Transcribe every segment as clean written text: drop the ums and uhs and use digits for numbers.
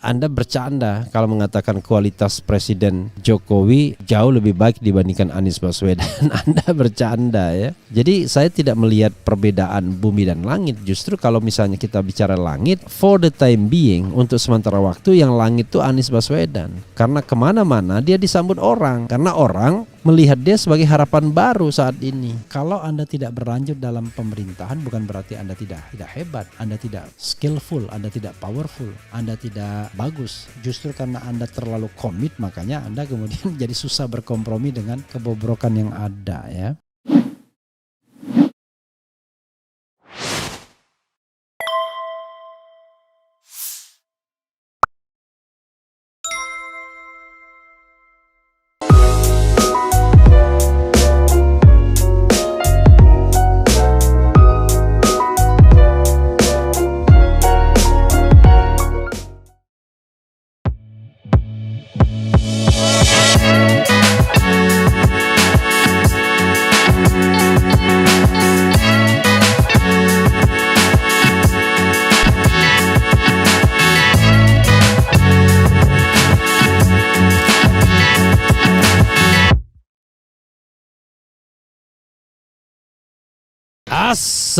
Anda bercanda kalau mengatakan kualitas Presiden Jokowi jauh lebih baik dibandingkan Anies Baswedan. Anda bercanda ya. Jadi saya tidak melihat perbedaan bumi dan langit. Justru kalau misalnya kita bicara langit, for the time being, untuk sementara waktu yang langit itu Anies Baswedan. Karena kemana-mana dia disambut orang. Karena orang melihat dia sebagai harapan baru saat ini. Kalau Anda tidak berlanjut dalam pemerintahan bukan berarti Anda tidak hebat, Anda tidak skillful, Anda tidak powerful, Anda tidak bagus. Justru karena Anda terlalu komit, makanya Anda kemudian jadi susah berkompromi dengan kebobrokan yang ada ya.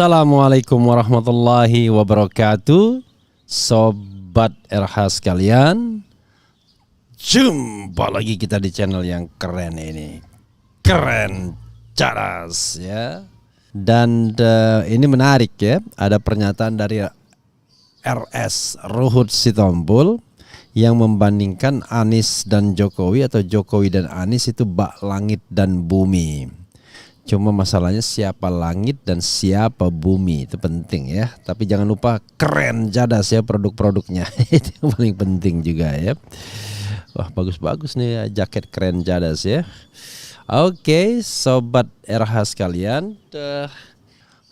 Assalamualaikum warahmatullahi wabarakatuh. Sobat RH sekalian, jumpa lagi kita di channel yang keren ini. Keren caras ya. Dan ini menarik ya. Ada pernyataan dari RS Ruhut Sitompul yang membandingkan Anies dan Jokowi atau Jokowi dan Anies itu bak langit dan bumi. Cuma masalahnya siapa langit dan siapa bumi, itu penting ya. Tapi jangan lupa keren jadas ya produk-produknya. Itu yang paling penting juga ya. Wah, bagus-bagus nih ya, jaket keren jadas ya. Oke, sobat RH sekalian,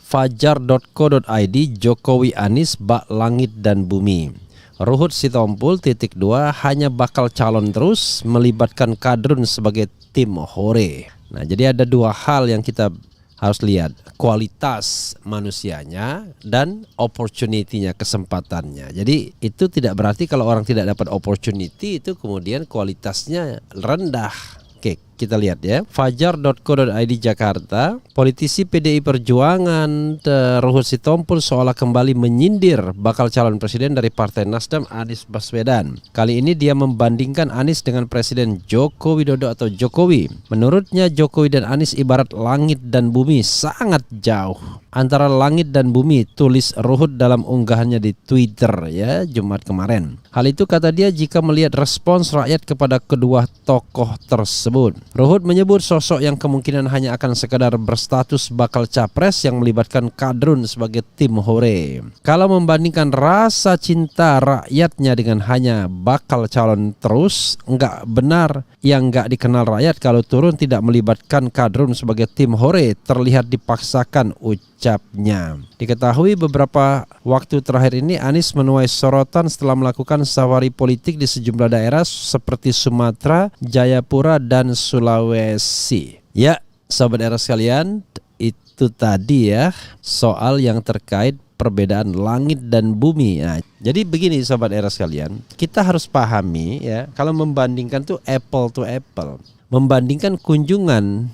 fajar.co.id, Jokowi Anies bak langit dan bumi. Ruhut Sitompul _2 hanya bakal calon terus, melibatkan kadrun sebagai tim hore. Nah, jadi ada dua hal yang kita harus lihat, kualitas manusianya dan opportunity-nya, kesempatannya. Jadi itu tidak berarti kalau orang tidak dapat opportunity itu kemudian kualitasnya rendah. Oke, kita lihat ya. Fajar.co.id Jakarta, politisi PDI Perjuangan Ruhut Sitompul seolah kembali menyindir bakal calon presiden dari Partai Nasdem Anies Baswedan. Kali ini dia membandingkan Anies dengan Presiden Joko Widodo atau Jokowi. Menurutnya Jokowi dan Anies ibarat langit dan bumi, sangat jauh antara langit dan bumi, tulis Ruhut dalam unggahannya di Twitter ya Jumat kemarin. Hal itu kata dia jika melihat respons rakyat kepada kedua tokoh tersebut. Ruhut menyebut sosok yang kemungkinan hanya akan sekadar berstatus bakal capres yang melibatkan kadrun sebagai tim hore. Kalau membandingkan rasa cinta rakyatnya dengan hanya bakal calon terus, enggak benar yang enggak dikenal rakyat kalau turun tidak melibatkan kadrun sebagai tim hore, terlihat dipaksakan ucapnya. Diketahui beberapa waktu terakhir ini Anies menuai sorotan setelah melakukan safari politik di sejumlah daerah seperti Sumatera, Jayapura, dan Sulawesi. Ya, sobat era sekalian, itu tadi ya soal yang terkait perbedaan langit dan bumi. Nah, jadi begini sobat era sekalian, kita harus pahami ya, kalau membandingkan tuh apple to apple. Membandingkan kunjungan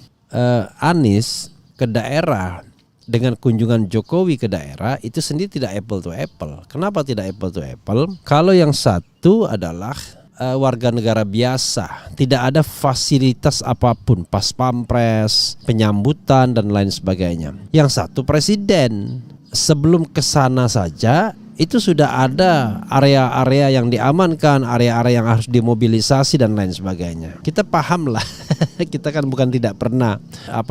Anies ke daerah dengan kunjungan Jokowi ke daerah itu sendiri tidak apple to apple. Kenapa tidak apple to apple? Kalau yang satu adalah warga negara biasa, tidak ada fasilitas apapun, pas pampres, penyambutan dan lain sebagainya. Yang satu presiden. Sebelum ke sana saja itu sudah ada area-area yang diamankan, area-area yang harus dimobilisasi dan lain sebagainya. Kita paham lah. Kita kan bukan tidak pernah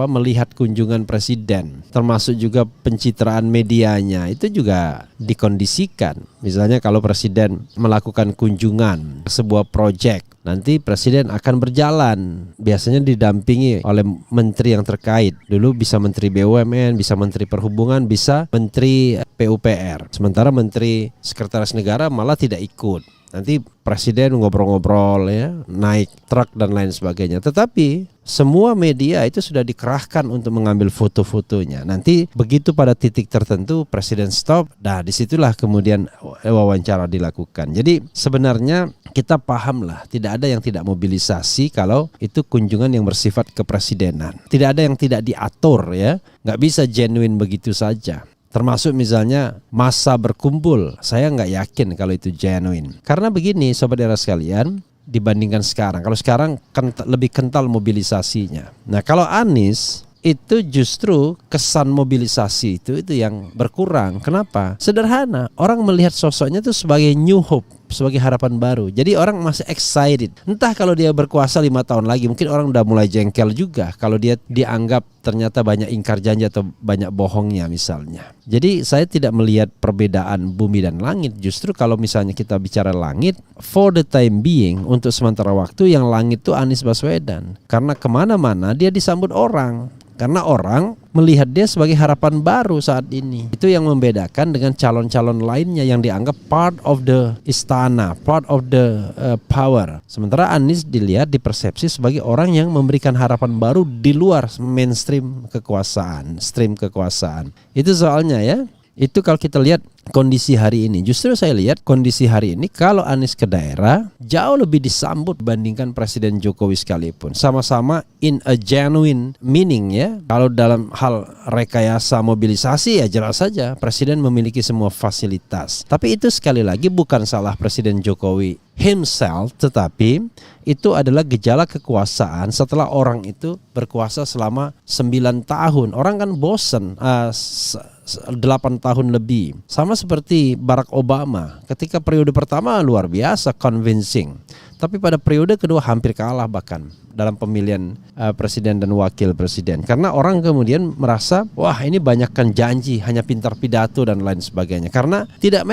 melihat kunjungan presiden, termasuk juga pencitraan medianya itu juga dikondisikan. Misalnya kalau presiden melakukan kunjungan sebuah proyek, nanti presiden akan berjalan, biasanya didampingi oleh menteri yang terkait. Dulu bisa menteri BUMN, bisa menteri perhubungan, bisa menteri PUPR. Sementara menteri sekretaris negara malah tidak ikut. nanti presiden ngobrol-ngobrol ya, naik truk dan lain sebagainya. Tetapi semua media itu sudah dikerahkan untuk mengambil foto-fotonya. Nanti begitu pada titik tertentu presiden stop, nah disitulah kemudian wawancara dilakukan. Jadi sebenarnya kita pahamlah, tidak ada yang tidak mobilisasi kalau itu kunjungan yang bersifat kepresidenan. Tidak ada yang tidak diatur ya, nggak bisa genuine begitu saja. Termasuk misalnya massa berkumpul, saya nggak yakin kalau itu genuine. Karena begini Sobat Era sekalian, dibandingkan sekarang. Kalau sekarang lebih kental mobilisasinya. Nah kalau Anies itu justru kesan mobilisasi itu yang berkurang. Kenapa? Sederhana, orang melihat sosoknya itu sebagai new hope, sebagai harapan baru. Jadi orang masih excited. Entah kalau dia berkuasa 5 tahun lagi, mungkin orang udah mulai jengkel juga kalau dia dianggap ternyata banyak ingkar janji atau banyak bohongnya misalnya. Jadi saya tidak melihat perbedaan bumi dan langit. Justru kalau misalnya kita bicara langit, for the time being, untuk sementara waktu yang langit itu Anies Baswedan. Karena kemana-mana dia disambut orang. Karena orang melihat dia sebagai harapan baru saat ini. Itu yang membedakan dengan calon-calon lainnya yang dianggap part of the istana, part of the power. Sementara Anies dilihat, dipersepsi sebagai orang yang memberikan harapan baru di luar mainstream kekuasaan, stream kekuasaan. Itu soalnya ya. Itu kalau kita lihat kondisi hari ini. Justru saya lihat kondisi hari ini kalau Anies ke daerah jauh lebih disambut dibandingkan Presiden Jokowi sekalipun. Sama-sama in a genuine meaning ya. Kalau dalam hal rekayasa mobilisasi ya jelas saja Presiden memiliki semua fasilitas. Tapi itu sekali lagi bukan salah Presiden Jokowi himself, tetapi itu adalah gejala kekuasaan setelah orang itu berkuasa selama 9 tahun. Orang kan bosen 8 tahun lebih. Sama seperti Barack Obama. Ketika periode pertama luar biasa convincing. Tapi pada periode kedua hampir kalah bahkan dalam pemilihan presiden dan wakil presiden. Karena orang kemudian merasa wah ini banyakkan janji, hanya pintar pidato dan lain sebagainya. Karena tidak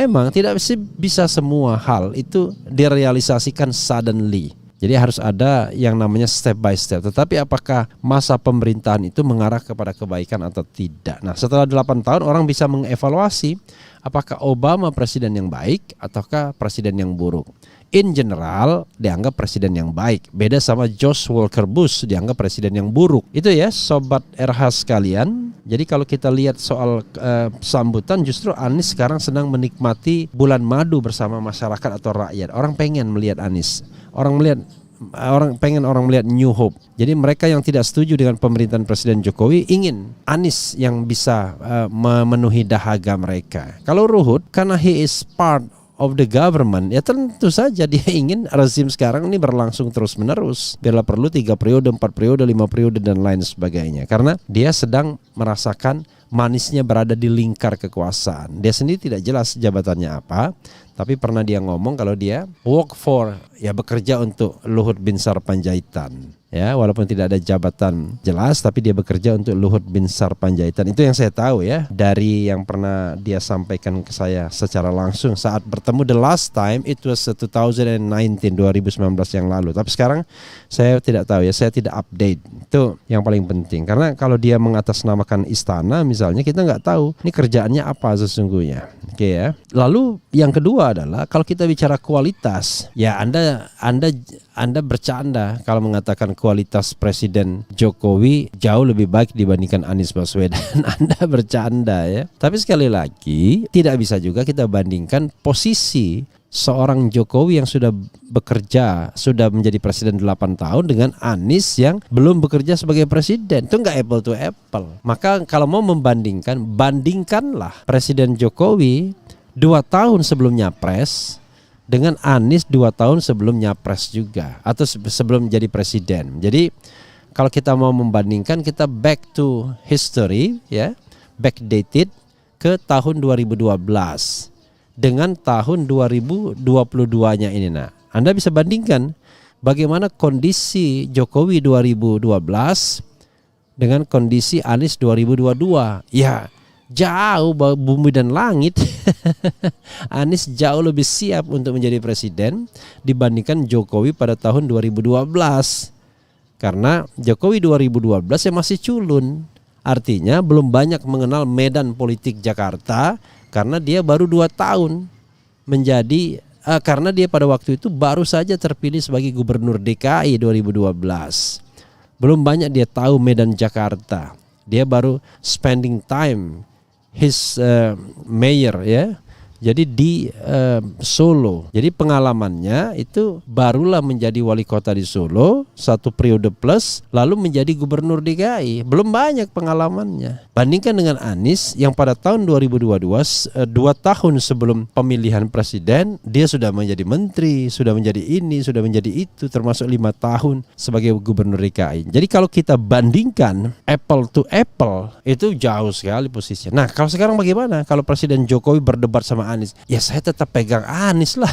bisa semua hal itu direalisasikan suddenly. Jadi harus ada yang namanya step by step. Tetapi apakah masa pemerintahan itu mengarah kepada kebaikan atau tidak? Nah setelah 8 tahun orang bisa mengevaluasi apakah Obama presiden yang baik ataukah presiden yang buruk. In general dianggap presiden yang baik. Beda sama George Walker Bush dianggap presiden yang buruk. Itu ya Sobat RH sekalian. Jadi kalau kita lihat soal sambutan, justru Anies sekarang sedang menikmati bulan madu bersama masyarakat atau rakyat. Orang pengen melihat Anies. Orang pengen melihat new hope. Jadi mereka yang tidak setuju dengan pemerintahan Presiden Jokowi ingin Anies yang bisa memenuhi dahaga mereka. Kalau Ruhut karena he is part of the government, ya tentu saja dia ingin rezim sekarang ini berlangsung terus menerus. Bila perlu 3 periode, 4 periode, 5 periode dan lain sebagainya. Karena dia sedang merasakan manisnya berada di lingkar kekuasaan. Dia sendiri tidak jelas jabatannya apa, tapi pernah dia ngomong kalau dia work for, ya bekerja untuk Luhut Binsar Panjaitan. Ya, walaupun tidak ada jabatan jelas, tapi dia bekerja untuk Luhut Binsar Panjaitan. Itu yang saya tahu ya, dari yang pernah dia sampaikan ke saya secara langsung saat bertemu the last time, it was 2019 yang lalu. Tapi sekarang saya tidak tahu ya, saya tidak update. Itu yang paling penting. Karena kalau dia mengatasnamakan istana misalnya, kita nggak tahu ini kerjaannya apa sesungguhnya. Oke ya. Lalu yang kedua adalah kalau kita bicara kualitas, ya Anda bercanda kalau mengatakan kualitas Presiden Jokowi jauh lebih baik dibandingkan Anies Baswedan. Anda bercanda ya. Tapi sekali lagi tidak bisa juga kita bandingkan posisi seorang Jokowi yang sudah bekerja, sudah menjadi presiden 8 tahun dengan Anies yang belum bekerja sebagai presiden. Itu enggak apple to apple. Maka kalau mau membandingkan, bandingkanlah Presiden Jokowi 2 tahun sebelum nyapres dengan Anies 2 tahun sebelum nyapres juga atau sebelum jadi presiden. Jadi kalau kita mau membandingkan, kita back to history ya, backdated ke tahun 2012 dengan tahun 2022-nya ini. Nah, Anda bisa bandingkan bagaimana kondisi Jokowi 2012 dengan kondisi Anies 2022. Ya, jauh bumi dan langit. Anies jauh lebih siap untuk menjadi presiden dibandingkan Jokowi pada tahun 2012. Karena Jokowi 2012 ya masih culun. Artinya belum banyak mengenal medan politik Jakarta karena dia baru 2 tahun menjadi karena dia pada waktu itu baru saja terpilih sebagai gubernur DKI 2012. Belum banyak dia tahu Medan Jakarta. Dia baru spending time his mayor ya. Jadi di Solo. Jadi pengalamannya itu barulah menjadi wali kota di Solo 1 periode plus, lalu menjadi gubernur DKI. Belum banyak pengalamannya. Bandingkan dengan Anies yang pada tahun 2022 2 tahun sebelum pemilihan presiden dia sudah menjadi menteri, sudah menjadi ini, sudah menjadi itu, termasuk 5 tahun sebagai gubernur DKI. Jadi kalau kita bandingkan apple to apple itu jauh sekali posisinya. Nah, kalau sekarang bagaimana? Kalau Presiden Jokowi berdebat sama Anies, ya saya tetap pegang Anies lah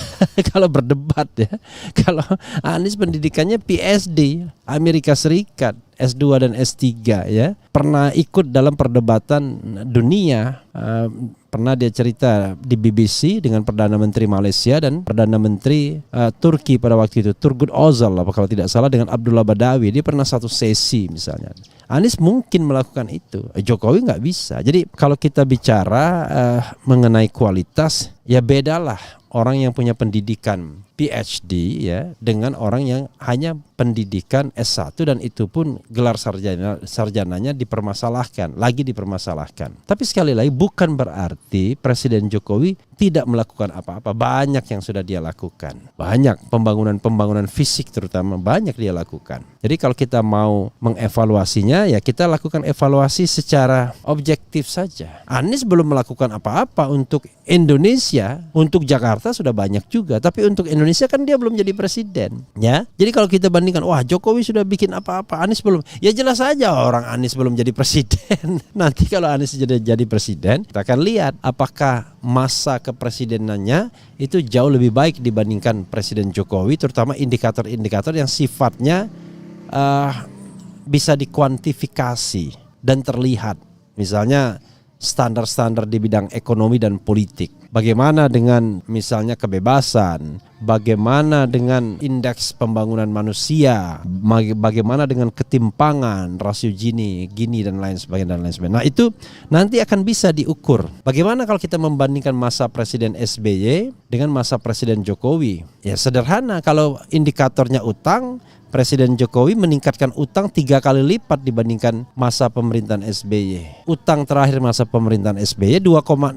kalau berdebat ya. Kalau Anies pendidikannya PSD Amerika Serikat, S2 dan S3 ya. Pernah ikut dalam perdebatan dunia, pernah dia cerita di BBC dengan Perdana Menteri Malaysia dan Perdana Menteri Turki pada waktu itu, Turgut Özal apa kalau tidak salah, dengan Abdullah Badawi. Dia pernah satu sesi misalnya. Anies mungkin melakukan itu, Jokowi nggak bisa. Jadi kalau kita bicara mengenai kualitas, ya bedalah orang yang punya pendidikan PhD ya dengan orang yang hanya pendidikan S1 dan itu pun gelar sarjananya dipermasalahkan, lagi dipermasalahkan. Tapi sekali lagi bukan berarti Presiden Jokowi tidak melakukan apa-apa. Banyak yang sudah dia lakukan. Banyak pembangunan fisik terutama banyak dia lakukan. Jadi kalau kita mau mengevaluasinya ya kita lakukan evaluasi secara objektif saja. Anies belum melakukan apa-apa untuk Indonesia, untuk Jakarta sudah banyak juga, tapi untuk Indonesia kan dia belum jadi presiden ya. Jadi kalau kita bandingkan, wah Jokowi sudah bikin apa-apa, Anies belum. Ya jelas saja orang Anies belum jadi presiden. Nanti kalau Anies jadi presiden, kita akan lihat apakah masa kepresidenannya itu jauh lebih baik dibandingkan Presiden Jokowi, terutama indikator-indikator yang sifatnya bisa dikuantifikasi dan terlihat. Misalnya standar-standar di bidang ekonomi dan politik. Bagaimana dengan misalnya kebebasan, bagaimana dengan indeks pembangunan manusia, bagaimana dengan ketimpangan, rasio Gini dan lain sebagainya. Nah itu nanti akan bisa diukur. Bagaimana kalau kita membandingkan masa Presiden SBY dengan masa Presiden Jokowi? Ya sederhana, kalau indikatornya utang, Presiden Jokowi meningkatkan utang 3 kali lipat dibandingkan masa pemerintahan SBY. Utang terakhir masa pemerintahan SBY 2,6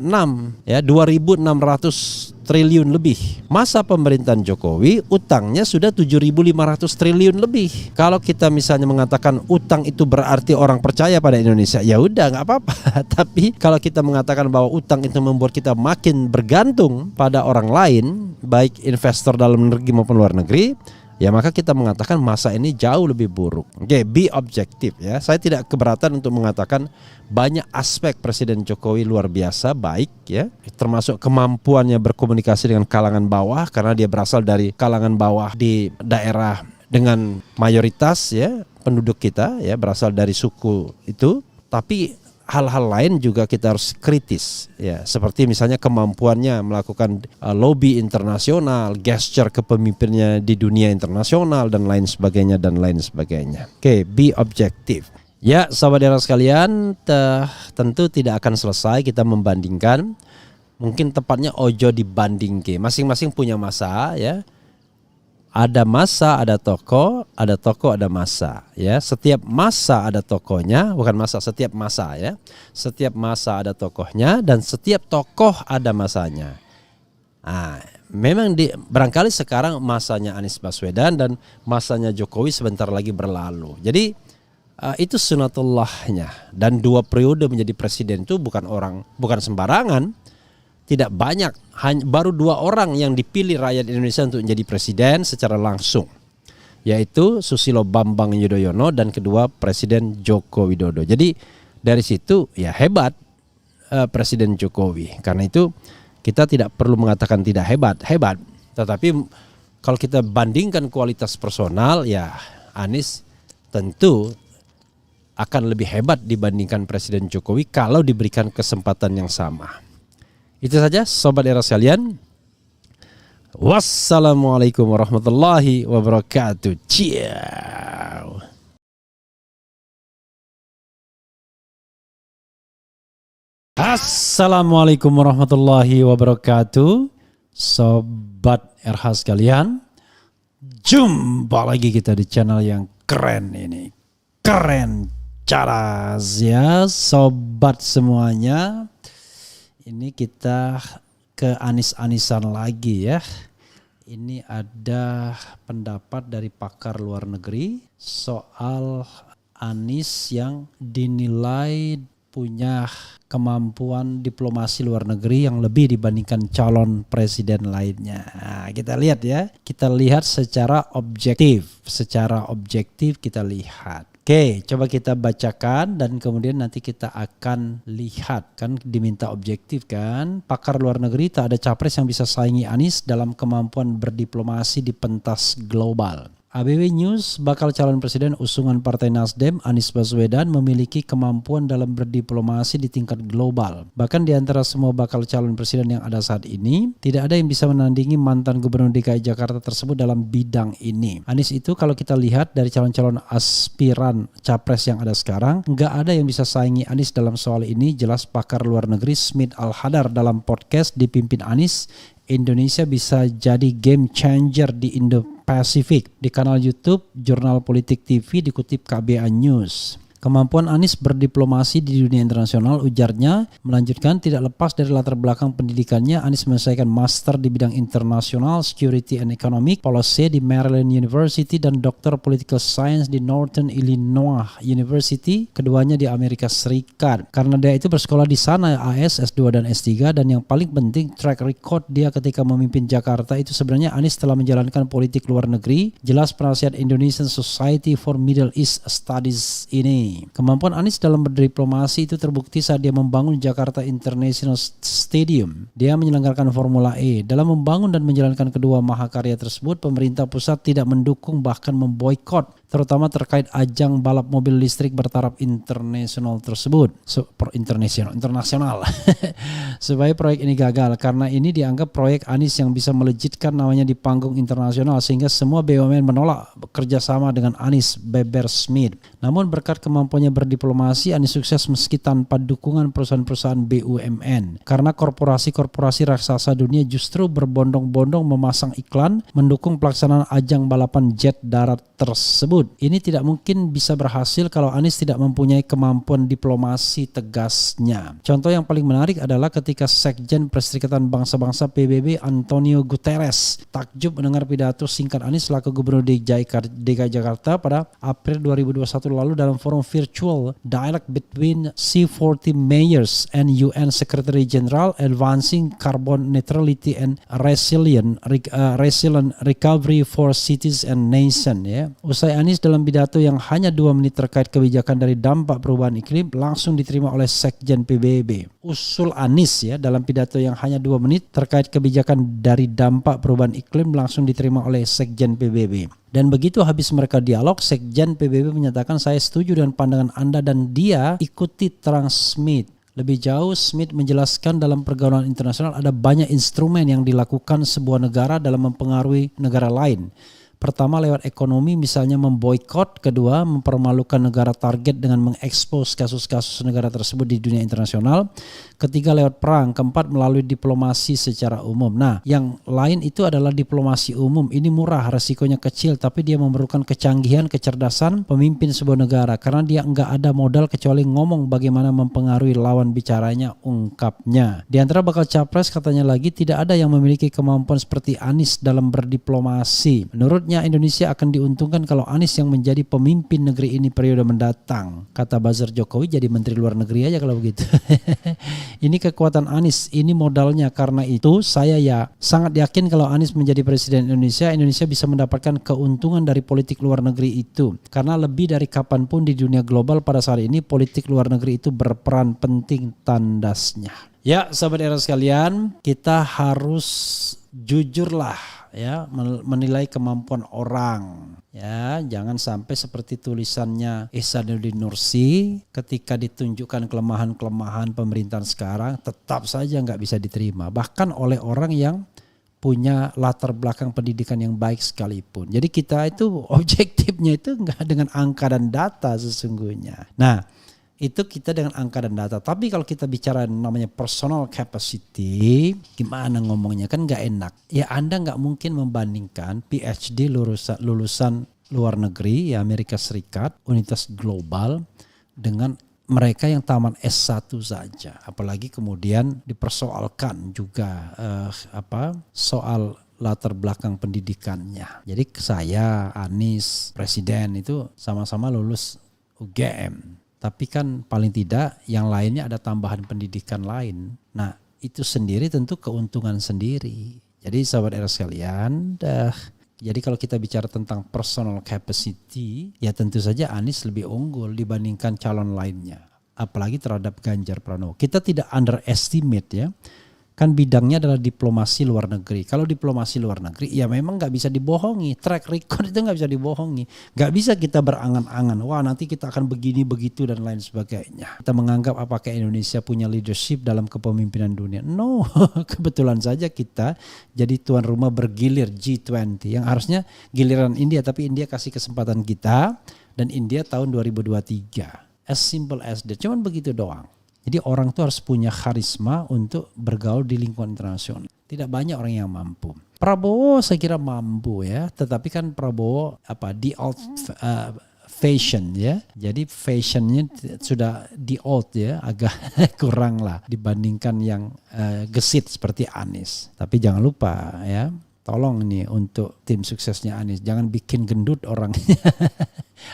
ya, 2.600 triliun lebih. Masa pemerintahan Jokowi utangnya sudah 7.500 triliun lebih. Kalau kita misalnya mengatakan utang itu berarti orang percaya pada Indonesia, ya udah nggak apa-apa. Tapi kalau kita mengatakan bahwa utang itu membuat kita makin bergantung pada orang lain, baik investor dalam negeri maupun luar negeri, ya maka kita mengatakan masa ini jauh lebih buruk. Oke, be objektif ya. Saya tidak keberatan untuk mengatakan banyak aspek Presiden Jokowi luar biasa baik ya, termasuk kemampuannya berkomunikasi dengan kalangan bawah karena dia berasal dari kalangan bawah di daerah dengan mayoritas ya penduduk kita ya, berasal dari suku itu. Tapi hal-hal lain juga kita harus kritis ya, seperti misalnya kemampuannya melakukan lobby internasional, gesture kepemimpinannya di dunia internasional dan lain sebagainya. Oke, be objektif. Ya, sahabat daerah sekalian, tentu tidak akan selesai kita membandingkan. Mungkin tepatnya ojo dibandingke. Masing-masing punya masa ya. Ada masa, ada tokoh, ada masa ya. Setiap masa ada tokohnya, bukan masa, setiap masa ya. Setiap masa ada tokohnya dan setiap tokoh ada masanya. Nah, memang barangkali sekarang masanya Anies Baswedan dan masanya Jokowi sebentar lagi berlalu. Jadi itu sunatullahnya, dan 2 periode menjadi presiden itu bukan sembarangan. Tidak banyak, baru 2 orang yang dipilih rakyat Indonesia untuk menjadi presiden secara langsung, yaitu Susilo Bambang Yudhoyono dan kedua Presiden Joko Widodo. Jadi dari situ ya hebat Presiden Jokowi. Karena itu kita tidak perlu mengatakan tidak hebat. Tetapi kalau kita bandingkan kualitas personal ya Anies tentu akan lebih hebat dibandingkan Presiden Jokowi kalau diberikan kesempatan yang sama. Itu saja sobat era sekalian. Wassalamualaikum warahmatullahi wabarakatuh. Ciao. Assalamualaikum warahmatullahi wabarakatuh. Sob Sobat RH sekalian, jumpa lagi kita di channel yang keren ini. Keren caras ya sobat semuanya. Ini kita ke Anies-Anisan lagi ya. Ini ada pendapat dari pakar luar negeri soal Anies yang dinilai punya kemampuan diplomasi luar negeri yang lebih dibandingkan calon presiden lainnya. Nah, kita lihat ya, kita lihat secara objektif. Secara objektif kita lihat. Oke, coba kita bacakan dan kemudian nanti kita akan lihat. Kan diminta objektif kan. Pakar luar negeri, tak ada capres yang bisa saingi Anies dalam kemampuan berdiplomasi di pentas global. ABW News, bakal calon presiden usungan Partai Nasdem Anies Baswedan memiliki kemampuan dalam berdiplomasi di tingkat global. Bahkan di antara semua bakal calon presiden yang ada saat ini, tidak ada yang bisa menandingi mantan gubernur DKI Jakarta tersebut dalam bidang ini. Anies itu kalau kita lihat dari calon-calon aspiran capres yang ada sekarang, nggak ada yang bisa saingi Anies dalam soal ini, jelas pakar luar negeri Smith Al-Hadar dalam podcast dipimpin Anies. Indonesia bisa jadi game changer di Indo-Pasifik. Di kanal YouTube Jurnal Politik TV dikutip KBA News. Kemampuan Anies berdiplomasi di dunia internasional, ujarnya, melanjutkan tidak lepas dari latar belakang pendidikannya. Anies menyelesaikan master di bidang internasional, security and economic policy di Maryland University dan Dr. Political Science di Northern Illinois University, keduanya di Amerika Serikat. Karena dia itu bersekolah di sana, AS, S2 dan S3, dan yang paling penting track record dia ketika memimpin Jakarta itu sebenarnya Anies telah menjalankan politik luar negeri, jelas penasihat Indonesian Society for Middle East Studies ini. Kemampuan Anies dalam berdiplomasi itu terbukti saat dia membangun Jakarta International Stadium. Dia menyelenggarakan Formula E. Dalam membangun dan menjalankan kedua mahakarya tersebut, pemerintah pusat tidak mendukung bahkan memboikot, terutama terkait ajang balap mobil listrik bertaraf internasional tersebut. Internasional. Supaya proyek ini gagal, karena ini dianggap proyek Anies yang bisa melejitkan namanya di panggung internasional sehingga semua BUMN menolak bekerjasama dengan Anies, beber Smith. Namun berkat kemampuannya berdiplomasi, Anies sukses meski tanpa dukungan perusahaan-perusahaan BUMN. Karena korporasi-korporasi raksasa dunia justru berbondong-bondong memasang iklan mendukung pelaksanaan ajang balapan jet darat tersebut. Ini tidak mungkin bisa berhasil kalau Anies tidak mempunyai kemampuan diplomasi, tegasnya. Contoh yang paling menarik adalah ketika Sekjen Perserikatan Bangsa-Bangsa PBB Antonio Guterres takjub mendengar pidato singkat Anies selaku Gubernur DKI Jakarta pada April 2021 lalu dalam forum virtual dialogue between C40 mayors and UN Secretary General advancing carbon neutrality and resilient recovery for cities and nation. Ya. Usai Anies dalam pidato yang hanya 2 menit terkait kebijakan dari dampak perubahan iklim langsung diterima oleh Sekjen PBB. Usul Anies ya dalam pidato yang hanya 2 menit terkait kebijakan dari dampak perubahan iklim langsung diterima oleh Sekjen PBB. Dan begitu habis mereka dialog, Sekjen PBB menyatakan saya setuju dengan pandangan Anda dan dia ikuti terang Smith. Lebih jauh, Smith menjelaskan dalam pergaulan internasional ada banyak instrumen yang dilakukan sebuah negara dalam mempengaruhi negara lain. Pertama lewat ekonomi, misalnya memboikot. Kedua, mempermalukan negara target dengan mengekspos kasus-kasus negara tersebut di dunia internasional. Ketiga, lewat perang. Keempat, melalui diplomasi secara umum. Nah, yang lain itu adalah diplomasi umum. Ini murah, resikonya kecil, tapi dia memerlukan kecanggihan, kecerdasan pemimpin sebuah negara. Karena dia enggak ada modal kecuali ngomong bagaimana mempengaruhi lawan bicaranya, ungkapnya. Di antara bakal capres katanya lagi, tidak ada yang memiliki kemampuan seperti Anies dalam berdiplomasi. Menurut Indonesia akan diuntungkan kalau Anies yang menjadi pemimpin negeri ini periode mendatang. Kata buzzer Jokowi, jadi menteri luar negeri aja kalau begitu. Ini kekuatan Anies, ini modalnya. Karena itu saya sangat yakin kalau Anies menjadi presiden Indonesia, Indonesia bisa mendapatkan keuntungan dari politik luar negeri itu. Karena lebih dari kapanpun di dunia global pada saat ini, politik luar negeri itu berperan penting tandasnya. Ya, sahabat era sekalian, kita harus jujurlah ya menilai kemampuan orang. Ya, jangan sampai seperti tulisannya Ihsanuddin Nursi, ketika ditunjukkan kelemahan-kelemahan pemerintahan sekarang tetap saja nggak bisa diterima, bahkan oleh orang yang punya latar belakang pendidikan yang baik sekalipun. Jadi kita itu objektifnya itu nggak dengan angka dan data sesungguhnya. Nah, Itu kita dengan angka dan data. Tapi kalau kita bicara namanya personal capacity, gimana ngomongnya kan nggak enak. Ya Anda nggak mungkin membandingkan PhD lulusan luar negeri, ya Amerika Serikat, universitas global, dengan mereka yang taman S1 saja. Apalagi kemudian dipersoalkan juga soal latar belakang pendidikannya. Jadi saya, Anies, Presiden itu sama-sama lulus UGM. Tapi kan paling tidak yang lainnya ada tambahan pendidikan lain. Nah itu sendiri tentu keuntungan sendiri. Jadi sahabat era sekalian, jadi kalau kita bicara tentang personal capacity, ya tentu saja Anies lebih unggul dibandingkan calon lainnya. Apalagi terhadap Ganjar Pranowo. Kita tidak underestimate ya. Kan bidangnya adalah diplomasi luar negeri. Kalau diplomasi luar negeri ya memang gak bisa dibohongi. Track record itu gak bisa dibohongi. Gak bisa kita berangan-angan. Wah nanti kita akan begini begitu dan lain sebagainya. Kita menganggap apakah Indonesia punya leadership dalam kepemimpinan dunia. No, kebetulan saja kita jadi tuan rumah bergilir G20. Yang harusnya giliran India. Tapi India kasih kesempatan kita. Dan India tahun 2023. As simple as that. Cuman begitu doang. Jadi orang tuh harus punya karisma untuk bergaul di lingkungan internasional. Tidak banyak orang yang mampu. Prabowo saya kira mampu ya, tetapi kan Prabowo di old fashion ya. Jadi fashionnya sudah di old ya, agak kurang lah dibandingkan yang gesit seperti Anies. Tapi jangan lupa ya, tolong nih untuk tim suksesnya Anies, jangan bikin gendut orangnya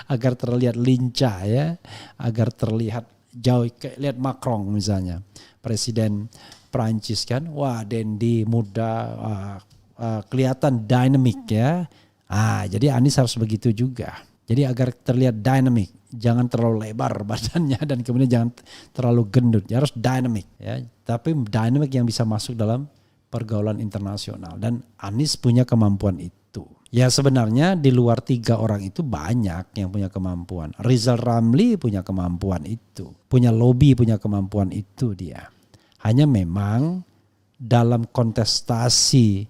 agar terlihat lincah ya, agar terlihat jauh. Lihat Macron misalnya, presiden Prancis kan, wah dandy, muda, kelihatan dynamic ya. Jadi Anies harus begitu juga. Jadi agar terlihat dynamic, jangan terlalu lebar badannya dan kemudian jangan terlalu gendut. Ya harus dynamic ya, tapi dynamic yang bisa masuk dalam pergaulan internasional, dan Anies punya kemampuan itu. Ya sebenarnya di luar 3 orang itu banyak yang punya kemampuan. Rizal Ramli punya kemampuan itu. Punya lobby, punya kemampuan itu dia. Hanya memang dalam kontestasi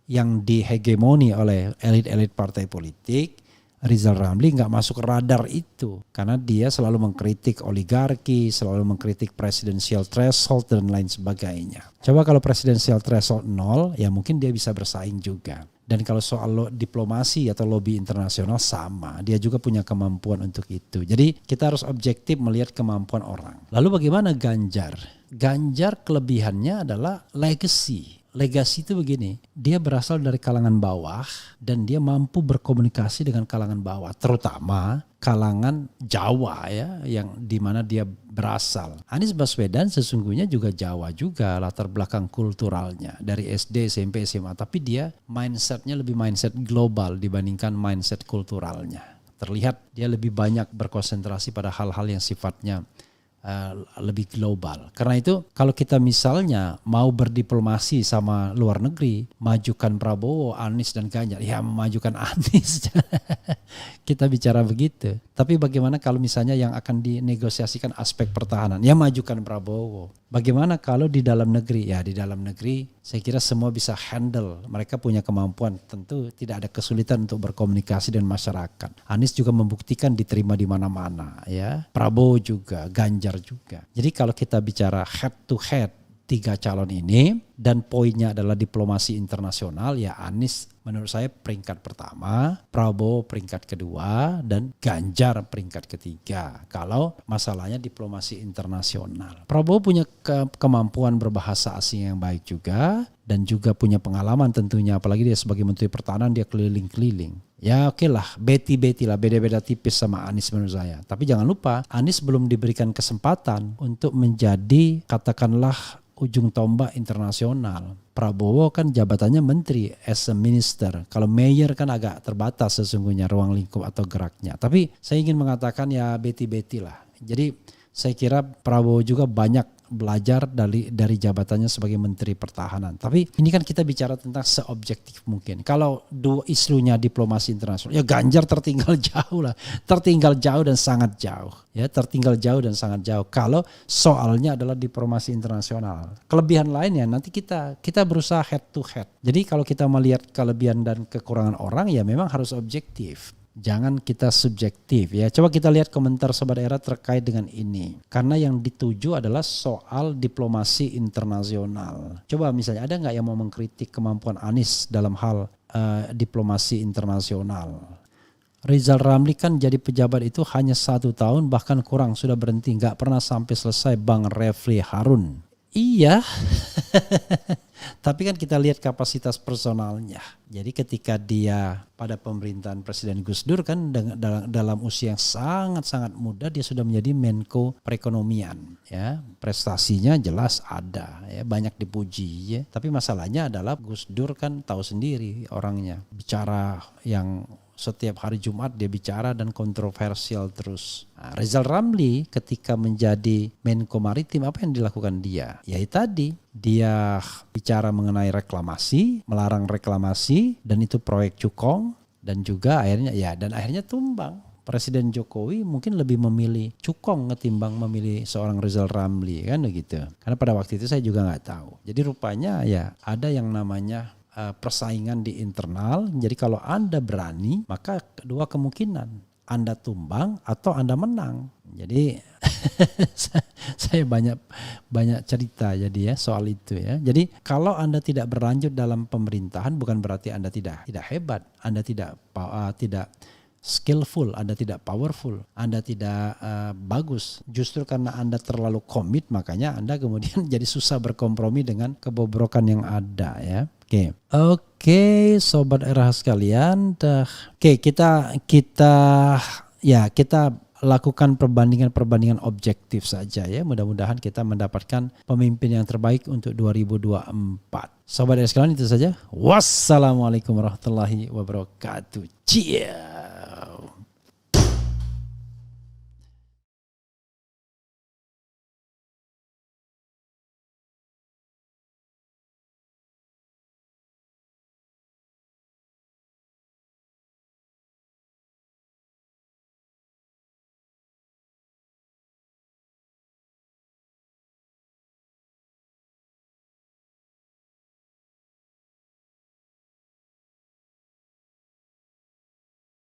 yang dihegemoni oleh elit-elit partai politik, Rizal Ramli nggak masuk radar itu. Karena dia selalu mengkritik oligarki, selalu mengkritik presidensial threshold dan lain sebagainya. Coba kalau presidensial threshold 0, ya mungkin dia bisa bersaing juga. Dan kalau soal diplomasi atau lobby internasional sama, dia juga punya kemampuan untuk itu. Jadi kita harus objektif melihat kemampuan orang. Lalu bagaimana Ganjar? Ganjar kelebihannya adalah legacy. Legacy itu begini, dia berasal dari kalangan bawah dan dia mampu berkomunikasi dengan kalangan bawah, terutama kalangan Jawa ya, yang dimana dia berasal. Anies Baswedan sesungguhnya juga Jawa juga, latar belakang kulturalnya dari SD, SMP, SMA, tapi dia mindsetnya lebih mindset global dibandingkan mindset kulturalnya. Terlihat dia lebih banyak berkonsentrasi pada hal-hal yang sifatnya lebih global. Karena itu kalau kita misalnya mau berdiplomasi sama luar negeri, majukan Prabowo, Anies dan Ganjar, ya memajukan Anies. Kita bicara begitu. Tapi bagaimana kalau misalnya yang akan dinegosiasikan aspek pertahanan, ya majukan Prabowo. Bagaimana kalau di dalam negeri? Ya di dalam negeri saya kira semua bisa handle. Mereka punya kemampuan, tentu tidak ada kesulitan untuk berkomunikasi dengan masyarakat. Anies juga membuktikan diterima di mana-mana ya. Prabowo juga, Ganjar juga. Jadi kalau kita bicara head to head 3 calon ini dan poinnya adalah diplomasi internasional, ya Anies menurut saya peringkat pertama, Prabowo peringkat kedua, dan Ganjar peringkat ketiga. Kalau masalahnya diplomasi internasional. Prabowo punya kemampuan berbahasa asing yang baik juga dan juga punya pengalaman tentunya, apalagi dia sebagai Menteri Pertahanan dia keliling-keliling. Ya oke lah, beti-beti lah, beda-beda tipis sama Anies menurut saya. Tapi jangan lupa, Anies belum diberikan kesempatan untuk menjadi katakanlah ujung tombak internasional. Prabowo kan jabatannya menteri as a minister. Kalau mayor kan agak terbatas sesungguhnya ruang lingkup atau geraknya. Tapi saya ingin mengatakan ya beti-beti lah. Jadi saya kira Prabowo juga banyak belajar dari jabatannya sebagai Menteri Pertahanan. Tapi ini kan kita bicara tentang seobjektif mungkin. Kalau dua isunya diplomasi internasional, ya Ganjar tertinggal jauh lah. Tertinggal jauh dan sangat jauh. Ya, tertinggal jauh dan sangat jauh. Kalau soalnya adalah diplomasi internasional. Kelebihan lainnya nanti kita berusaha head to head. Jadi kalau kita melihat kelebihan dan kekurangan orang ya memang harus objektif. Jangan kita subjektif ya. Coba kita lihat komentar Sobat Era terkait dengan ini. Karena yang dituju adalah soal diplomasi internasional. Coba misalnya ada nggak yang mau mengkritik kemampuan Anies dalam hal diplomasi internasional? Rizal Ramli kan jadi pejabat itu hanya 1 tahun bahkan kurang, sudah berhenti, nggak pernah sampai selesai. Bang Refli Harun. Iya, tapi kan kita lihat kapasitas personalnya. Jadi ketika dia pada pemerintahan Presiden Gus Dur kan dalam usia yang sangat-sangat muda dia sudah menjadi Menko Perekonomian. Ya, prestasinya jelas ada, ya, banyak dipuji. Ya. Tapi masalahnya adalah Gus Dur kan tahu sendiri orangnya, bicara yang setiap hari Jumat dia bicara dan kontroversial terus. Nah, Rizal Ramli ketika menjadi Menko Maritim apa yang dilakukan dia? Ya tadi dia bicara mengenai reklamasi, melarang reklamasi dan itu proyek Cukong dan juga akhirnya tumbang. Presiden Jokowi mungkin lebih memilih Cukong ketimbang memilih seorang Rizal Ramli kan begitu. Karena pada waktu itu saya juga nggak tahu. Jadi rupanya ya ada yang namanya persaingan di internal. Jadi kalau Anda berani, maka kedua kemungkinan Anda tumbang atau Anda menang. Jadi saya banyak cerita jadi ya soal itu ya. Jadi kalau Anda tidak berlanjut dalam pemerintahan bukan berarti Anda tidak hebat, Anda tidak skillful, Anda tidak powerful, Anda tidak bagus. Justru karena Anda terlalu komit makanya Anda kemudian jadi susah berkompromi dengan kebobrokan yang ada ya. Oke, Sobat Era sekalian. Oke, kita lakukan perbandingan objektif saja ya. Mudah-mudahan kita mendapatkan pemimpin yang terbaik untuk 2024. Sobat Era sekalian itu saja. Wassalamualaikum warahmatullahi wabarakatuh. Cheers.